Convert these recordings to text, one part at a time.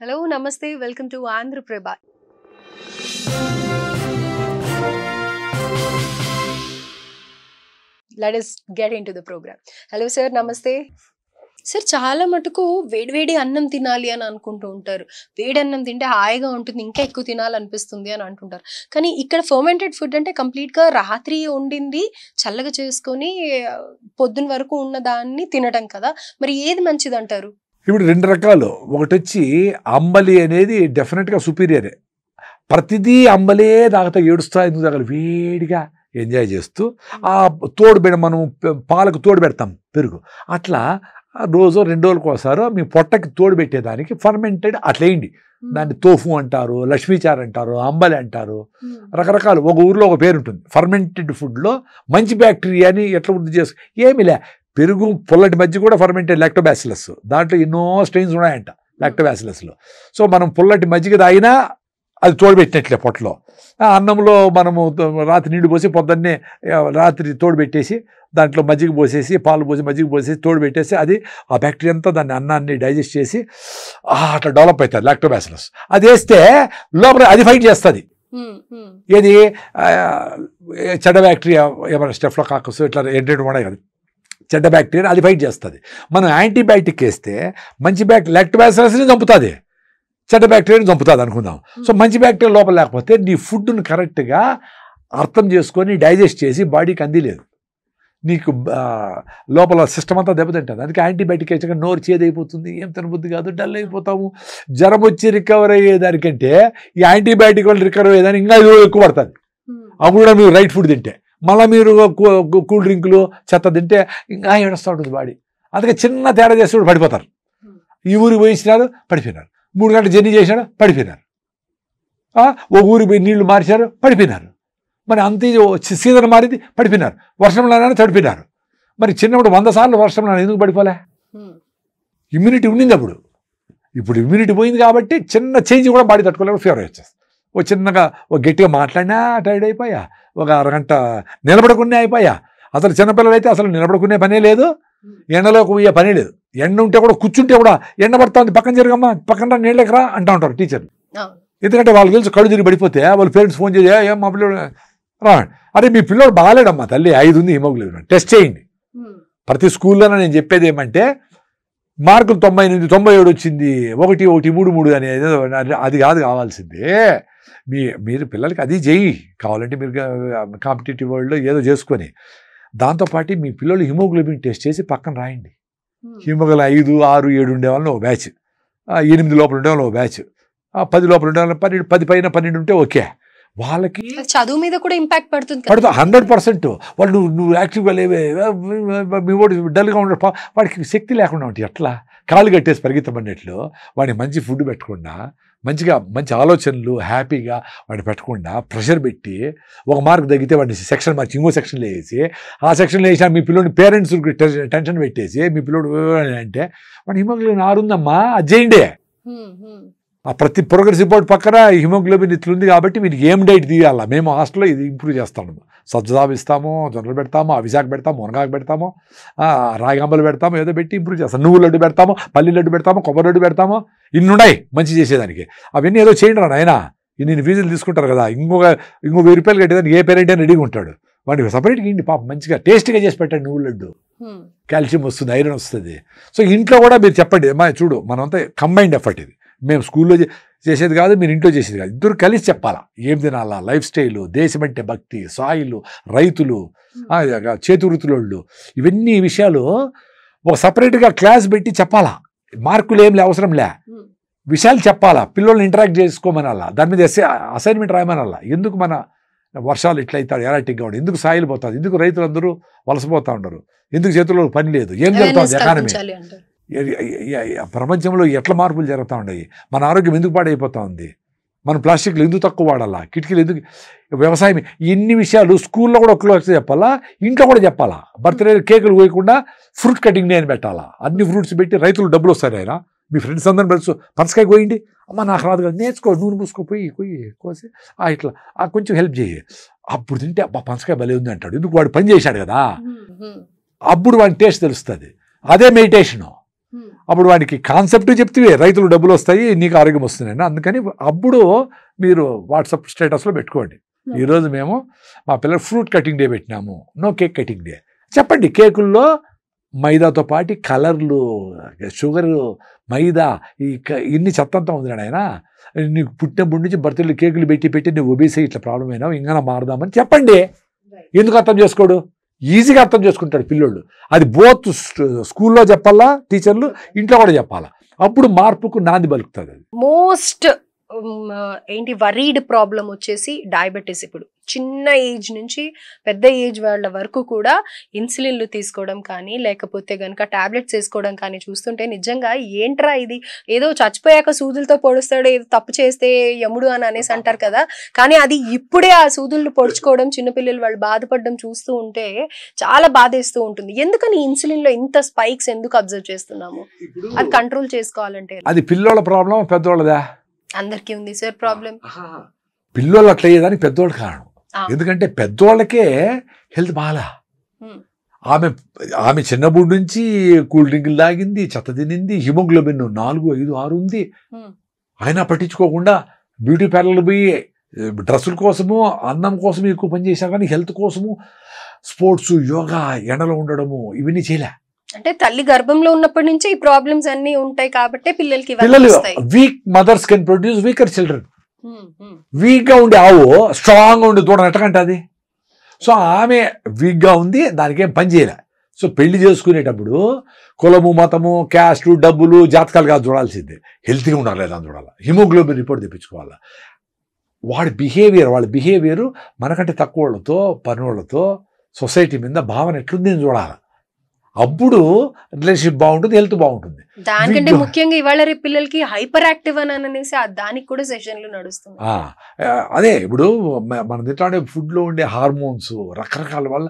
Hello, Namaste. Welcome to Andhra Prabha. Let us get into the program. Hello, sir. Namaste. Sir చాలా మటుకు వేడివేడి అన్నం తినాలి అని అనుకుంటూ ఉంటారు. వేడి అన్నం తింటే హాయిగా ఉంటుంది, ఇంకా ఎక్కువ తినాలనిపిస్తుంది అని అంటుంటారు. కానీ ఇక్కడ ఫర్మెంటెడ్ ఫుడ్ అంటే కంప్లీట్గా రాత్రి వండింది చల్లగా చేసుకొని పొద్దున వరకు ఉన్న దాన్ని తినడం కదా. మరి ఏది మంచిది అంటారు? ఇప్పుడు రెండు రకాలు. ఒకటి వచ్చి అంబలి అనేది డెఫినెట్గా సుపీరియరే. ప్రతిదీ అంబలే తాగితే ఏడుస్తా ఎందుకు తాగాలి, వేడిగా ఎంజాయ్ చేస్తూ ఆ తోడు మనం పాలకు తోడు పెడతాం పెరుగు, అట్లా రోజు 2 రోజులకు ఒకసారి మీ పొట్టకి తోడు పెట్టేదానికి ఫర్మెంటెడ్ అట్లా వేయండి. దాన్ని తోఫు అంటారు, లక్ష్మీచార్ అంటారు, అంబలి అంటారు, రకరకాలు. ఒక ఊర్లో ఒక పేరు ఉంటుంది. ఫర్మెంటెడ్ ఫుడ్లో మంచి బ్యాక్టీరియాని ఎట్లా వృద్ధి చేసు ఏమిలే. పెరుగు పుల్లటి మధ్య కూడా ఫర్మెంటెడ్ లాక్టోబాసిలస్, దాంట్లో ఎన్నో స్ట్రెయిన్స్ ఉన్నాయంట లాక్టోబాసిలస్లో. సో మనం పుల్లటి మజ్జిగ తాగినా అది తోడుపెట్టినట్లే పొట్టలో. అన్నంలో మనము రాత్రి నీళ్లు పోసి పొద్దున్నే రాత్రి తోడుపెట్టేసి దాంట్లో మజ్జిగ పోసేసి పాలు పోసి మజ్జిగ పోసేసి తోడుపెట్టేసి అది ఆ బ్యాక్టీరియా అంతా దాన్ని అన్నాన్ని డైజెస్ట్ చేసి అట్లా డెవలప్ అవుతుంది లాక్టోబాసిలస్. అది వేస్తే లోపల అది ఫైట్ చేస్తుంది. ఏది చెడ్డ బ్యాక్టీరియా ఏమైనా స్టెఫ్లోకాకస్ ఇట్లా ఏంటంటే ఉన్నాయి కదా చెడ్డ బ్యాక్టీరియా, అది ఫైట్ చేస్తుంది. మనం యాంటీబయాటిక్ వేస్తే మంచి లాక్టోబాసిలస్ని చంపుతుంది, చెడ్డ బ్యాక్టీరియాని చంపుతుంది అనుకుందాం. సో మంచి బ్యాక్టీరియా లోపల లేకపోతే నీ ఫుడ్ను కరెక్ట్గా అర్థం చేసుకొని డైజెస్ట్ చేసి బాడీకి అందిలేదు, నీకు లోపల సిస్టమ్ అంతా దెబ్బతింటుంది. అందుకే యాంటీబయాటిక్ వేసాక నోరు చేదైపోతుంది, ఏం తినబుద్ధి కాదు, డల్ అయిపోతాము. జ్వరం వచ్చి రికవర్ అయ్యేదానికంటే ఈ యాంటీబయాటిక్ వల్ల రికవర్ అయ్యేదానికి ఇంకా ఎక్కువ పడుతుంది. అప్పుడు కూడా మీరు రైట్ ఫుడ్ తింటే. మళ్ళీ మీరు కూల్ డ్రింకులు చెత్త తింటే ఇంకా ఏడుస్తూ ఉంటుంది బాడీ. అందుకే చిన్న తేడా చేసి కూడా పడిపోతారు. ఈ ఊరికి పోయించినారు పడిపోయినారు, 3 గంటలు జర్నీ చేసినారు పడిపోయినారు, ఒక ఊరికి పోయి నీళ్లు మార్చారు పడిపోయినారు, మరి అంతే సీజన్ మారింది పడిపోయినారు, వర్షంలోనే తడిపోయినారు. మరి చిన్నప్పుడు 100 సార్లు వర్షంలో ఎందుకు పడిపోలే? ఇమ్యూనిటీ ఉండింది అప్పుడు. ఇప్పుడు ఇమ్యూనిటీ పోయింది కాబట్టి చిన్న చేంజ్ కూడా బాడీ తట్టుకోలేక ఫీవర్ వచ్చేస్తుంది. ఓ చిన్నగా ఒక గట్టిగా మాట్లాడినా టైర్డ్ అయిపోయా, ఒక అరగంట నిలబడకునే అయిపోయా. అసలు చిన్నపిల్లలు అయితే అసలు నిలబడుకునే పనే లేదు, ఎండలోకి పోయే పనే లేదు. ఎండ ఉంటే కూడా కూర్చుంటే కూడా ఎండ పడుతుంది, పక్కన జరగమ్మా పక్కన నీళ్ళకి రా అంటూ ఉంటారు టీచర్లు. ఎందుకంటే వాళ్ళకి తెలుసు కళ్ళు తిరిగి పడిపోతే వాళ్ళ పేరెంట్స్ ఫోన్ చేసి ఏం మా పిల్లడు రావండి, అరే మీ పిల్లడు బాగాలేడమ్మా తల్లి 5 ఉంది హిమోగ్లోబిన్ టెస్ట్ చేయండి. ప్రతి స్కూల్లోనే నేను చెప్పేది ఏమంటే మార్కులు 98 97 వచ్చింది, 1 1 3 3 అనేది అది కాదు కావాల్సిందే. మీరు పిల్లలకి అది చేయి, కావాలంటే మీరు కాంపిటేటివ్ వరల్డ్లో ఏదో చేసుకొని దాంతోపాటు మీ పిల్లలు హిమోగ్లోబిన్ టెస్ట్ చేసి పక్కన రాయండి. హిమోగ్లోబిన్ 5 6 7 ఉండే వాళ్ళని ఒక బ్యాచ్, 8 లోపల ఉండే వాళ్ళని ఒక బ్యాచ్, 10 లోపల ఉండే వాళ్ళని 10 పైన 12 ఉంటే ఓకే. వాళ్ళకి చదువు మీద కూడా ఇంపాక్ట్ పడుతుంది 100%. వాళ్ళు నువ్వు యాక్టివ్గా లేవే, మీ వాడు డల్గా ఉండే వాడికి శక్తి లేకుండా ఉంటుంది. ఎట్లా కాళ్ళు కట్టేసి పరిగెత్తమన్నట్లు వాడిని మంచి ఫుడ్ పెట్టకుండా, మంచి ఆలోచనలు హ్యాపీగా వాడిని పెట్టకుండా ప్రెషర్ పెట్టి ఒక మార్క్ తగ్గితే వాడిని సెక్షన్ మార్చి ఇంకో సెక్షన్లో వేసి ఆ సెక్షన్లో వేసి మీ పిల్లోని పేరెంట్స్ టెన్షన్ పెట్టేసి మీ పిల్లోడు అంటే వాడి హిమోగ్లోబిన్ 6 ఉందమ్మా అది చేయండి. ఆ ప్రతి ప్రోగ్రెస్ రిపోర్ట్ పక్కన హిమోగ్లోబిన్ ఇట్లుంది కాబట్టి మీరు ఏం డైట్ తీయాలా, మేము హాస్టల్లో ఇది ఇంప్రూవ్ చేస్తాము, సబ్జాబ్ ఇస్తాము, జొన్నలు పెడతాము, అవిశాఖ పెడతాము, మునగాకు పెడతాము, రాగంబలు పెడతాము, ఏదో పెట్టి ఇంప్రూవ్ చేస్తాం. నువ్వు లడ్డు పెడతాము, పల్లి లడ్డు పెడతాము, కొబ్బరి లడ్డు పెడతాము, ఇన్నున్నాయి మంచి చేసేదానికి. అవన్నీ ఏదో చేయండి రా నాయన, ఇన్ని ఫీజులు తీసుకుంటారు కదా, ఇంకో 1000 రూపాయలు కట్టేదానికి ఏ పేరెంట్ అయినా రెడీగా ఉంటాడు. వాడికి సపరేట్గా ఇండి పాప మంచిగా టేస్ట్గా చేసి పెట్టండి. నువ్వు లడ్డు కాల్షియం వస్తుంది, ఐరన్ వస్తుంది. సో ఇంట్లో కూడా మీరు చెప్పండి, చూడు మనంతా కంబైన్డ్ ఎఫర్ట్ ఇది, మేము స్కూల్లో చేసేది కాదు, మీరు ఇంట్లో చేసేది కాదు, ఇద్దరు కలిసి చెప్పాలా ఏం తినాలా, లైఫ్ స్టైలు, దేశం అంటే భక్తి, సాయిలు, రైతులు, చేతి వృత్తులోళ్ళు, ఇవన్నీ విషయాలు ఒక సపరేట్గా క్లాస్ పెట్టి చెప్పాలా. మార్కులు ఏం అవసరం లే, విషయాలు చెప్పాలా, పిల్లల్ని ఇంటరాక్ట్ చేసుకోమనాలా, దాని మీద అసైన్మెంట్ రాయమనాలా. ఎందుకు మన వర్షాలు ఇట్లయితాడు ఎరాటిక్గా ఉండి, ఎందుకు సాయిలు పోతుంది, ఎందుకు రైతులందరూ వలసపోతూ ఉండరు, ఎందుకు చేతుల్లో పని లేదు, ఏం జరుగుతుంది ఎకానమీ, ప్రపంచంలో ఎట్లా మార్పులు జరుగుతూ ఉన్నాయి, మన ఆరోగ్యం ఎందుకు పాడైపోతూ ఉంది, మన ప్లాస్టిక్లు ఎందుకు తక్కువ వాడాలా, కిటికీలు ఎందుకు, వ్యవసాయం, ఇన్ని విషయాలు స్కూల్లో కూడా క్లాస్ చెప్పాలా, ఇంట్లో కూడా చెప్పాలా. బర్త్డే కేకులు కోయకుండా ఫ్రూట్ కటింగ్ డే అని పెట్టాలా, అన్ని ఫ్రూట్స్ పెట్టి రైతులు డబ్బులు వస్తారు. ఆయన మీ ఫ్రెండ్స్ అందరిని పెడుతూ పనసకాయ కోయండి, అమ్మ నాకు రాదు కదా, నేర్చుకో, నూనె పూసుకో, కోసి ఇట్లా కొంచెం హెల్ప్ చేయి, అప్పుడు తింటే అబ్బా పనసకాయ భలే ఉంది అంటాడు. ఎందుకు వాడు పని చేశాడు కదా, అప్పుడు వాడి టేస్ట్ తెలుస్తుంది. అదే మెడిటేషను. అప్పుడు వాడికి కాన్సెప్ట్ చెప్తే రైతులు డబ్బులు వస్తాయి, నీకు ఆరోగ్యం వస్తుందండి. అందుకని అప్పుడు మీరు వాట్సాప్ స్టేటస్లో పెట్టుకోండి, ఈరోజు మేము మా పిల్లలు ఫ్రూట్ కటింగ్ డే పెట్టినాము, నో కేక్ కటింగ్ డే. చెప్పండి, కేకుల్లో మైదాతో పాటు కలర్లు, షుగర్, మైదా, ఇన్ని చెత్తంతా ఉంది ఆయన. నీకు పుట్టినప్పటి నుంచి బర్త్డేలు కేకులు పెట్టి నువ్వు ఒబేసి ఇట్లా ప్రాబ్లం అయినావు, ఇంకా మారదామని చెప్పండి. ఎందుకు అర్థం చేసుకోడు? ఈజీగా అర్థం చేసుకుంటాడు పిల్లోళ్ళు. అది బోత్ స్కూల్లో చెప్పాలా, టీచర్లు ఇంట్లో కూడా చెప్పాలా, అప్పుడు మార్పుకు నాంది పలుకుతుంది. అది మోస్ట్ ఏంటి వరీడ్ ప్రాబ్లం వచ్చేసి డయాబెటీస్. ఇప్పుడు చిన్న ఏజ్ నుంచి పెద్ద ఏజ్ వాళ్ళ వరకు కూడా ఇన్సులిన్లు తీసుకోవడం కానీ లేకపోతే కనుక టాబ్లెట్స్ వేసుకోవడం కానీ చూస్తుంటే నిజంగా ఏంట్రా ఇది, ఏదో చచ్చిపోయాక సూదులతో పొడుస్తాడు, ఏదో తప్పు చేస్తే యముడు అని అనేసి అంటారు కదా, కానీ అది ఇప్పుడే ఆ సూదులు పొడుచుకోవడం, చిన్నపిల్లలు వాళ్ళు బాధపడడం చూస్తూ ఉంటే చాలా బాధేస్తూ ఉంటుంది. ఎందుకని ఇన్సులిన్ లో ఇంత స్పైక్స్ ఎందుకు అబ్జర్వ్ చేస్తున్నాము? అది కంట్రోల్ చేసుకోవాలంటే అది పిల్లోళ్ళ ప్రాబ్లం, పెద్దోళ్ళదా? అందరికీ ఉంది సార్ ప్రాబ్లం. పిల్లోళ్ళు అట్లా అయ్యేదానికి పెద్దోళ్ళు కారణం. ఎందుకంటే పెద్దోళ్ళకే హెల్త్ బాగా. ఆమె చిన్నప్పటి నుంచి కూల్ డ్రింకులు తాగింది, చెత్త తినింది, హిమోగ్లోబిన్ 4, 5, 6 ఉంది, అయినా పట్టించుకోకుండా బ్యూటీ పార్లర్లు పోయి డ్రెస్సుల కోసము, అన్నం కోసం ఎక్కువ పనిచేశారు, కానీ హెల్త్ కోసము స్పోర్ట్స్, యోగా, ఎండలో ఉండడము ఇవన్నీ చేయలే. అంటే తల్లి గర్భంలో ఉన్నప్పటి నుంచే ఈ ప్రాబ్లమ్స్ అన్ని ఉంటాయి కాబట్టి పిల్లలకి weak mothers can produce weaker children. Weak గా ఉండే ఆవు స్ట్రాంగ్ గా ఉండి దూడ ఎట్టకంటే అది. సో ఆమె వీక్ గా ఉంది, దానికి ఏం పని చేయలే. సో పెళ్లి చేసుకునేటప్పుడు కులము, మతము, క్యాస్ట్, డబ్బులు, జాతకాలు కాదు చూడాల్సిందే, హెల్తీగా ఉండాలి లేదా అని చూడాలి, హిమోగ్లోబిన్ రిపోర్ట్ తెప్పించుకోవాలి. వాళ్ళ బిహేవియర్ మనకంటే తక్కువ వాళ్ళతో, పని వాళ్ళతో, సొసైటీ మీద భావన ఎట్లుంది అని చూడాలి. అప్పుడు రిలేషన్షిప్ బాగుంటుంది, హెల్త్ బాగుంటుంది. దానికంటే ముఖ్యంగా ఇవాళ రేపు పిల్లలకి హైపర్ యాక్టివ్ అని అనేసి దానికి కూడా సెషన్లు నడుస్తుంది. అదే ఇప్పుడు మన తింటే ఫుడ్లో ఉండే హార్మోన్స్ రకరకాల వల్ల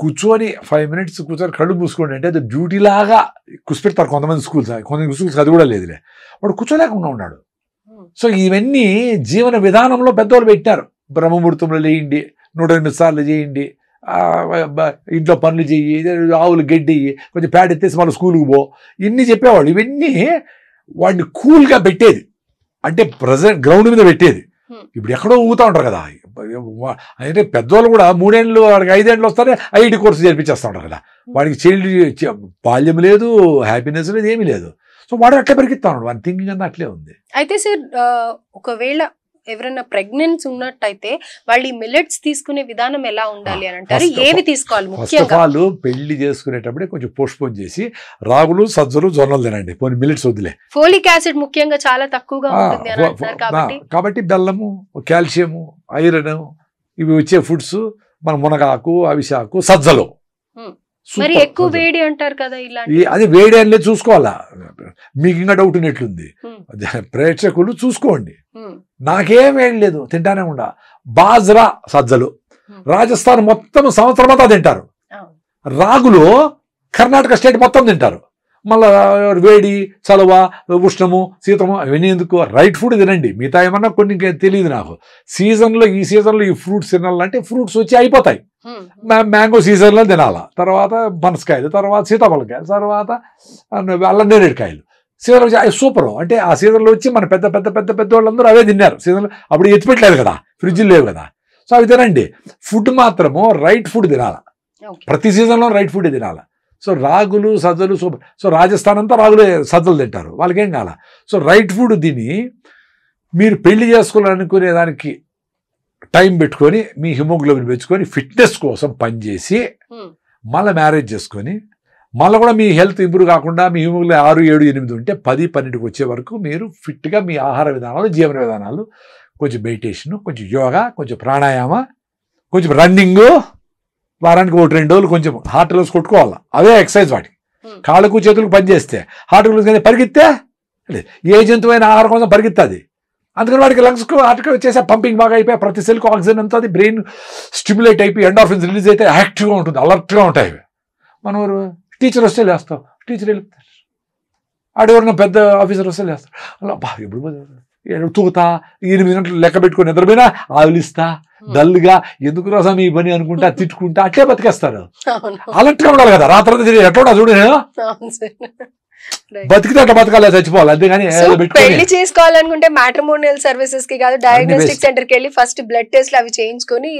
కూర్చొని 5 minutes కూర్చొని కళ్ళు మూసుకోండి అంటే అది డ్యూటీ లాగా కూర్చిపెడతారు కొంతమంది స్కూల్స్ అది కూడా లేదులే, వాడు కూర్చోలేకుండా ఉన్నాడు. సో ఇవన్నీ జీవన విధానంలో పెద్దవాళ్ళు పెట్టారు. బ్రహ్మముహూర్తంలో లేయండి, 108 సార్లు చేయండి, ఇంట్లో పనులు చెయ్యి, ఆవులు గడ్డి, కొంచెం ప్యాడ్ ఎత్తేసి మళ్ళీ స్కూల్కి పో, ఇన్ని చెప్పేవాళ్ళు. ఇవన్నీ వాడిని కూల్గా పెట్టేది, అంటే ప్రజెంట్ గ్రౌండ్ మీద పెట్టేది. ఇప్పుడు ఎక్కడో ఊగుతూ ఉంటారు కదా, అంటే పెద్దవాళ్ళు కూడా 3 ఏళ్ళు వాడికి 5 ఏళ్ళు వస్తారే ఐఐటి కోర్సు చేర్పించేస్తూ ఉంటారు కదా. వాడికి బాల్యం లేదు, హ్యాపీనెస్ లేదు, ఏమీ లేదు. సో వాడు అట్లే పెరిగిస్తా ఉన్నాడు, వాడి థింకింగ్ అంతా అట్లే ఉంది. అయితే సార్ ఒకవేళ ఎవరైనా ప్రెగ్నెన్స్ ఉన్నట్టయితే వాళ్ళు ఈ మిల్లెట్స్ తీసుకునే విధానం ఎలా ఉండాలి అని అంటారు, ఏవి తీసుకోవాలి? ఫస్ట్ ఆఫ్ ఆల్ పెళ్లి చేసుకునేటప్పుడే కొంచెం పోస్ట్పోన్ చేసి రాగులు, సజ్జలు, జొన్నలు తినండి, పోనీ మిల్లెట్స్ వదిలే. ఫోలిక్ యాసిడ్ ముఖ్యంగా చాలా తక్కువగా ఉంటుంది అని అంటారు కాబట్టి బెల్లము, కాల్షియము, ఐరన్ ఇవి వచ్చే ఫుడ్స్ మన మునగాకు, అవిశాకు, సజ్జలు. మరి ఎక్కువ వేడి అంటారు కదా, అది వేడి అని చూసుకోవాలా. మీకు ఇంకా డౌట్ ఉన్నట్లుంది, ప్రేక్షకులు చూసుకోండి, నాకేం వేడి లేదు, తింటానే ఉండా. బాజ్రా సజ్జలు రాజస్థాన్ మొత్తం సంవత్సరం అంతా తింటారు, రాగులు కర్ణాటక స్టేట్ మొత్తం తింటారు. మళ్ళా వేడి, చలువ, ఉష్ణము, శీతము అవన్నీ ఎందుకు? రైట్ ఫుడ్ తినండి. మిగతా ఏమన్నా కొన్ని తెలియదు నాకు. ఈ సీజన్లో ఈ ఫ్రూట్స్ తినాలంటే ఫ్రూట్స్ వచ్చి అయిపోతాయి. మ్యాంగో సీజన్లో తినాలా, తర్వాత పనసకాయలు, తర్వాత సీతాఫలకాయలు, తర్వాత అల్లం నేరేడుకాయలు సీజన్లో వచ్చి అవి సూపర్. అంటే ఆ సీజన్లో వచ్చి మన పెద్ద పెద్ద పెద్ద పెద్ద వాళ్ళందరూ అవే తిన్నారు సీజన్లో. అప్పుడు ఎత్తిపెట్టలేదు కదా, ఫ్రిడ్జ్లు లేవు కదా. సో అవి తినండి. ఫుడ్ మాత్రము రైట్ ఫుడ్ తినాలా, ప్రతి సీజన్లో రైట్ ఫుడ్ తినాలా. సో రాగులు, సజ్జలు సూపర్. సో రాజస్థాన్ అంతా రాగులు, సజ్జలు తింటారు, వాళ్ళకేం కాల. సో రైట్ ఫుడ్ తిని మీరు పెళ్లి చేసుకోవాలనుకునే దానికి టైం పెట్టుకొని మీ హిమోగ్లోబిన్ పెంచుకొని ఫిట్నెస్ కోసం పనిచేసి మళ్ళీ మ్యారేజ్ చేసుకొని మళ్ళీ కూడా మీ హెల్త్ ఇంప్రూవ్ కాకుండా మీ హిమోగ్లోబిన్ 6, 7, 8 ఉంటే 10, 12కి వచ్చే వరకు మీరు ఫిట్గా మీ ఆహార విధానాలు, జీవన విధానాలు, కొంచెం మెడిటేషను, కొంచెం యోగా, కొంచెం ప్రాణాయామ, కొంచెం రన్నింగు, వారానికి 1-2 రోజులు కొంచెం హార్ట్ గ్లౌస్ కొట్టుకోవాలి. అవే ఎక్సర్సైజ్. వాటికి కాళ్ళకు చేతులకు పనిచేస్తే హార్ట్ గ్లౌస్ కానీ పరిగెత్తే ఏ జంతువైన ఆహారం కోసం పరిగెత్తుంది. అందుకని వాడికి లంగ్స్కు హార్ట్కి వచ్చేసే పంపింగ్ బాగా అయిపోయి ప్రతి సెల్కి ఆక్సిజన్ అంతా బ్రెయిన్ స్టిమ్యులేట్ అయిపోయి ఎండార్ఫిన్స్ రిలీజ్ అయితే యాక్టివ్గా ఉంటుంది, అలర్ట్గా ఉంటాయి. మనం టీచర్ వస్తే లేస్తాం, టీచర్ వెళ్తారు, ఆడెవరన్నా పెద్ద ఆఫీసర్ వస్తే లేస్తారు. అలా ఎప్పుడు తూగుతా 8 గంటలు లెక్క పెట్టుకొని నిద్రపోయినా ఆవిలిస్తా డల్గా ఎందుకు రాసాం ఈ పని అనుకుంటా తిట్టుకుంటా అట్లే బతికేస్తారు. అలర్ట్గా ఉండాలి కదా. రాత్రి ఎట్లా చూడు బతికితే అట్లా బతకాలి, చచ్చిపోవాలి అంతేగాని సో ఏదో పెట్టుకొని పెళ్లి చేసుకోవాలనుకుంటే మ్యాట్రిమోనియల్ సర్వీసెస్ కి కాదు, డయాగ్నోస్టిక్ waste. సెంటర్ కి వెళ్ళి ఫస్ట్ బ్లడ్ టెస్ట్ అవి చేయించుకొని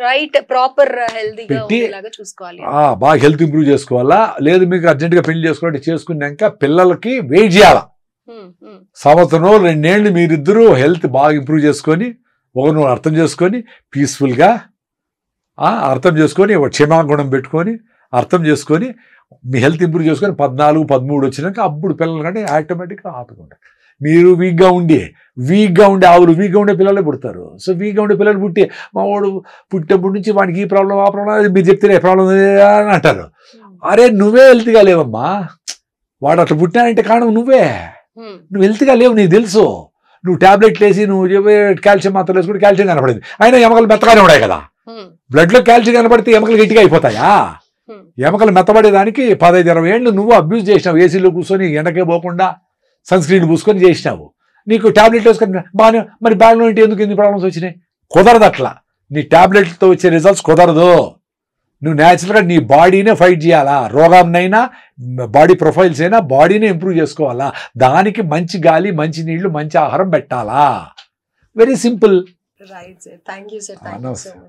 రైట్ ప్రాపర్ హెల్దీగా పెట్టి, ఉండేలాగా చూసుకోవాలి. బాగా హెల్త్ ఇంప్రూవ్ చేసుకోవాలా. లేదు మీకు అర్జెంటుగా పెళ్లి చేసుకోవాలంటే చేసుకున్నాక పిల్లలకి వెయిట్ చేయాలా. సంవత్సరం 2 ఏళ్ళు మీరిద్దరూ హెల్త్ బాగా ఇంప్రూవ్ చేసుకొని ఒకరిని అర్థం చేసుకొని పీస్ఫుల్గా అర్థం చేసుకొని క్షమాగుణం పెట్టుకొని అర్థం చేసుకొని మీ హెల్త్ ఇంప్రూవ్ చేసుకొని 14, 13 వచ్చినాక అప్పుడు పిల్లలు కంటే ఆటోమేటిక్గా ఆపుకుంటారు. మీరు వీక్గా ఉండే ఆవులు వీక్గా ఉండే పిల్లలే పుడతారు. సో వీక్గా ఉండే పిల్లలు పుట్టి మా వాడు పుట్టినప్పటి నుంచి వాడికి ఈ ప్రాబ్లం ఆ ప్రాబ్లం అది మీరు చెప్తే ప్రాబ్లం అని అంటారు. అరే నువ్వే హెల్త్గా లేవమ్మా, వాడు అట్లా పుట్టినానంటే కారణం నువ్వు హెల్త్గా లేవు, నీకు తెలుసు. నువ్వు టాబ్లెట్లు వేసి నువ్వు కాల్షియం మాత్రం వేసుకుంటే కాల్షియం కనపడింది, అయినా ఎమకలు మెత్తగానే ఉన్నాయి కదా. బ్లడ్లో కాల్షియం కనపడితే ఎమకలు గట్టిగా అయిపోతాయా? ఎమకలు మెత్తబడేదానికి 15-20 ఏళ్ళు నువ్వు అబ్యూజ్ చేసినావు. ఏసీలో కూర్చొని ఎండకే పోకుండా సన్ స్క్రీన్ పూసుకొని చేసినావు. నీకు టాబ్లెట్లు వేసుకొని బాగానే, మరి బ్యాగ్లో ఇంటి ఎందుకు ఎన్ని ప్రాబ్లమ్స్ వచ్చినాయి? కుదరదు అట్లా. నీ టాబ్లెట్లతో వచ్చే రిజల్ట్స్ కుదరదు. నువ్వు న్యాచురల్గా నీ బాడీనే ఫైట్ చేయాలా. రోగాన్నైనా బాడీ ప్రొఫైల్స్ అయినా బాడీనే ఇంప్రూవ్ చేసుకోవాలా. దానికి మంచి గాలి, మంచి నీళ్లు, మంచి ఆహారం పెట్టాలా. Very simple. Right sir, thank you sir, thank you so much.